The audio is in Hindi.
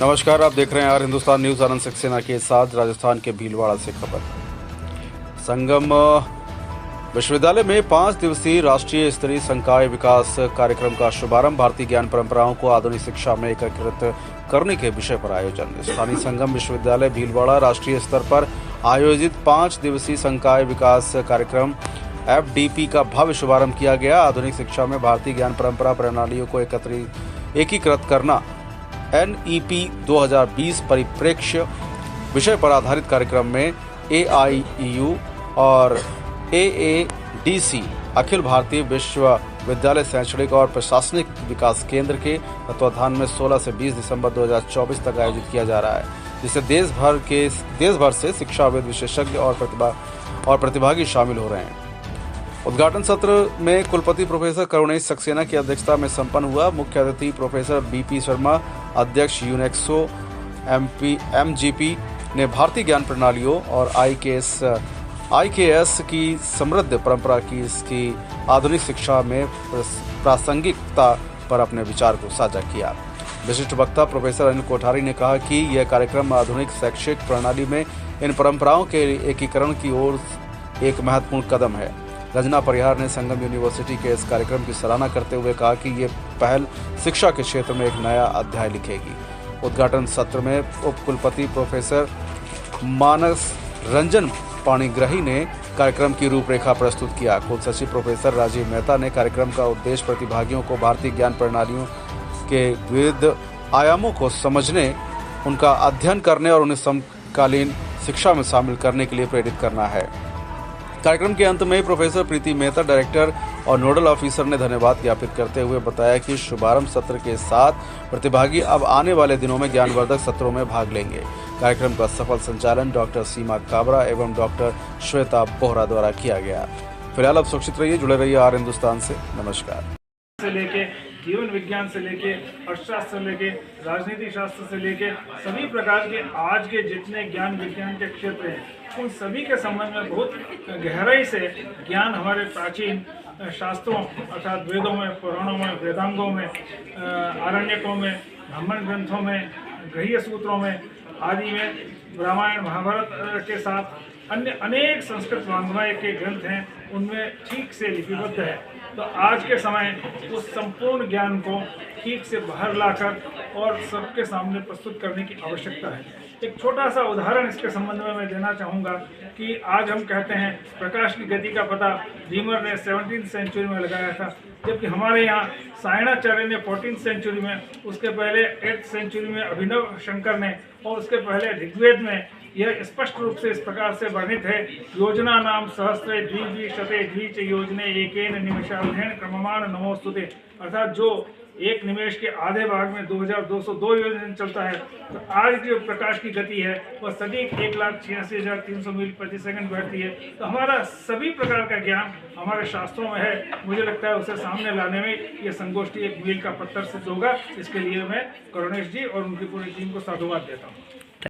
नमस्कार, आप देख रहे हैं हिंदुस्तान न्यूज़। आनंद सक्सेना के साथ राजस्थान के भीलवाड़ा से खबर। संगम विश्वविद्यालय में 5 दिवसीय राष्ट्रीय स्तरीय संकाय विकास कार्यक्रम का शुभारंभ। भारतीय ज्ञान परंपराओं को आधुनिक शिक्षा में एकीकृत करने के विषय पर आयोजन। स्थानीय संगम विश्वविद्यालय भीलवाड़ा राष्ट्रीय स्तर पर आयोजित 5 दिवसीय संकाय विकास कार्यक्रम FDP का भव्य शुभारंभ किया गया। आधुनिक शिक्षा में भारतीय ज्ञान परंपरा प्रणालियों को एकीकृत करना NEP 2020 परिप्रेक्ष्य विषय पर आधारित कार्यक्रम में AIEU और AADC अखिल भारतीय विश्वविद्यालय शैक्षणिक और प्रशासनिक विकास केंद्र के तत्वाधान में 16 से 20 दिसंबर 2024 तक आयोजित किया जा रहा है, जिससे देश भर से शिक्षाविद, विशेषज्ञ और प्रतिभागी शामिल हो रहे हैं। उद्घाटन सत्र में कुलपति प्रोफेसर करुणेश सक्सेना की अध्यक्षता में संपन्न हुआ। मुख्य अतिथि प्रोफेसर BP शर्मा, अध्यक्ष यूनेक्सो MGP ने भारतीय ज्ञान प्रणालियों और IKS की समृद्ध परंपरा की इसकी आधुनिक शिक्षा में प्रासंगिकता पर अपने विचार को साझा किया। विशिष्ट वक्ता प्रोफेसर अनिल कोठारी ने कहा कि यह कार्यक्रम आधुनिक शैक्षिक प्रणाली में इन परंपराओं के एकीकरण की ओर एक महत्वपूर्ण कदम है। रंजना परिहार ने संगम यूनिवर्सिटी के इस कार्यक्रम की सराहना करते हुए कहा कि ये पहल शिक्षा के क्षेत्र में एक नया अध्याय लिखेगी। उद्घाटन सत्र में उप कुलपति प्रोफेसर मानस रंजन पाणिग्राही ने कार्यक्रम की रूपरेखा प्रस्तुत किया। कुल सचिव प्रोफेसर राजीव मेहता ने कार्यक्रम का उद्देश्य प्रतिभागियों को भारतीय ज्ञान प्रणालियों के विविध आयामों को समझने, उनका अध्ययन करने और उन्हें समकालीन शिक्षा में शामिल करने के लिए प्रेरित करना है। कार्यक्रम के अंत में प्रोफेसर प्रीति मेहता, डायरेक्टर और नोडल ऑफिसर ने धन्यवाद ज्ञापित करते हुए बताया कि शुभारंभ सत्र के साथ प्रतिभागी अब आने वाले दिनों में ज्ञानवर्धक सत्रों में भाग लेंगे। कार्यक्रम का सफल संचालन डॉक्टर सीमा काबरा एवं डॉक्टर श्वेता बोहरा द्वारा किया गया। फिलहाल अब सुरक्षित रहिए, जुड़े रहिए हिंदुस्तान से। नमस्कार। से लेके जीवन विज्ञान से लेके अर्थशास्त्र से लेके राजनीति शास्त्र से लेके सभी प्रकार के आज के जितने ज्ञान विज्ञान के क्षेत्र हैं, उन सभी के संबंध में बहुत गहराई से ज्ञान हमारे प्राचीन शास्त्रों अर्थात वेदों में, पुराणों में, वेदांगों में, आरण्यकों में, ब्राह्मण ग्रंथों में, गृह्य सूत्रों में आदि में, रामायण महाभारत के साथ अन्य अनेक संस्कृत वाङ्मय के ग्रंथ हैं, उनमें ठीक से लिपिबद्ध है। तो आज के समय उस संपूर्ण ज्ञान को ठीक से बाहर लाकर और सबके सामने प्रस्तुत करने की आवश्यकता है। एक छोटा सा उदाहरण इसके संबंध में मैं देना चाहूँगा कि आज हम कहते हैं प्रकाश की गति का पता डीमर ने 17वीं सेंचुरी में लगाया था, जबकि हमारे यहाँ सायणाचार्य ने 14वीं सेंचुरी में, उसके पहले 8th सेंचुरी में अभिनव शंकर ने, और उसके पहले ऋग्वेद में यह स्पष्ट रूप से इस प्रकार से वर्णित है। योजना नाम सहस्रे द्विशते द्विच योजने एकेन निमेषार्धेन क्रममाण नमोस्तुते। अर्थात जो एक निमेष के आधे भाग में 2202 योजन चलता है, तो आज जो प्रकाश की गति है वह सटीक 1,86,300 मील प्रति सेकंड बैठती है। तो हमारा सभी प्रकार का ज्ञान हमारे शास्त्रों में है। मुझे लगता है उसे सामने लाने में ये संगोष्ठी एक मील का पत्थर सिद्ध होगा। इसके लिए मैं करुणेश जी और उनकी पूरी टीम को साधुवाद देता हूँ।